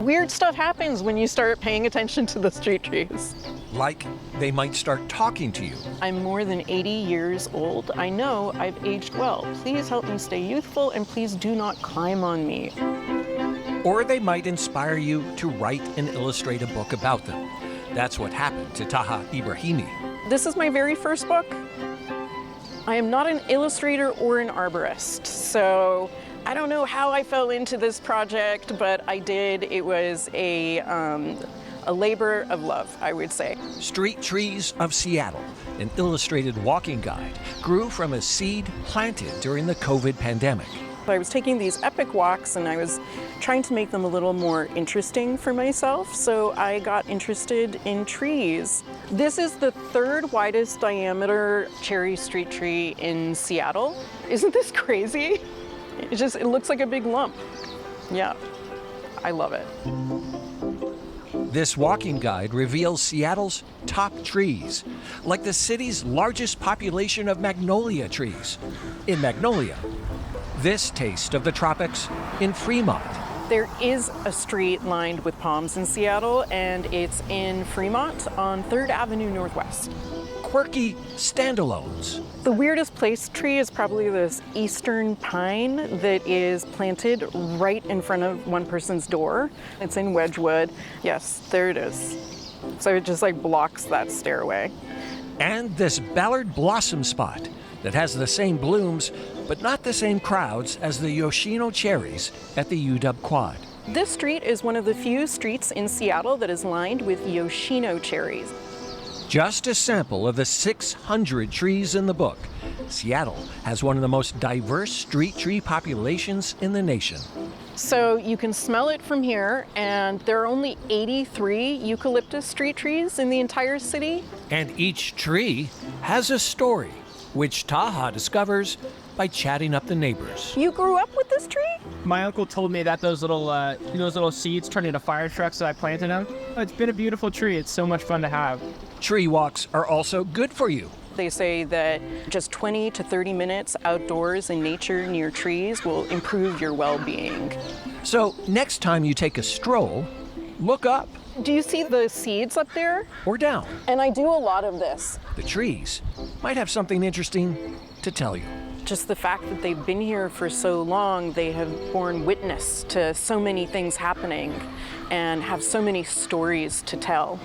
Weird stuff happens when you start paying attention to the street trees. Like they might start talking to you. I'm more than 80 years old. I know I've aged well. Please help me stay youthful, and please do not climb on me. Or they might inspire you to write and illustrate a book about them. That's what happened to Taha Ibrahimi. This is my very first book. I am not an illustrator or an arborist, so I don't know how I fell into this project, but I did. It was a labor of love, I would say. Street Trees of Seattle, an illustrated walking guide, grew from a seed planted during the COVID pandemic. I was taking these epic walks and I was trying to make them a little more interesting for myself, so I got interested in trees. This is the third widest diameter cherry street tree in Seattle. Isn't this crazy? It looks like a big lump. Yeah, I love it. This walking guide reveals Seattle's top trees, like the city's largest population of magnolia trees in Magnolia. This taste of the tropics in Fremont. There is a street lined with palms in Seattle, and it's in Fremont on 3rd Avenue Northwest. Quirky standalones. The weirdest placed tree is probably this eastern pine that is planted right in front of one person's door. It's in Wedgwood. Yes, there it is. So it just like blocks that stairway. And this Ballard blossom spot that has the same blooms, but not the same crowds as the Yoshino cherries at the UW Quad. This street is one of the few streets in Seattle that is lined with Yoshino cherries. Just a sample of the 600 trees in the book, Seattle has one of the most diverse street tree populations in the nation. So you can smell it from here, and there are only 83 eucalyptus street trees in the entire city. And each tree has a story, which Taha discovers by chatting up the neighbors. You grew up with this tree? My uncle told me that those little seeds turned into fire trucks, so I planted them. It's been a beautiful tree. It's so much fun to have. Tree walks are also good for you. They say that just 20 to 30 minutes outdoors in nature near trees will improve your well-being. So next time you take a stroll, look up. Do you see the seeds up there? Or down. And I do a lot of this. The trees might have something interesting to tell you. Just the fact that they've been here for so long, they have borne witness to so many things happening and have so many stories to tell.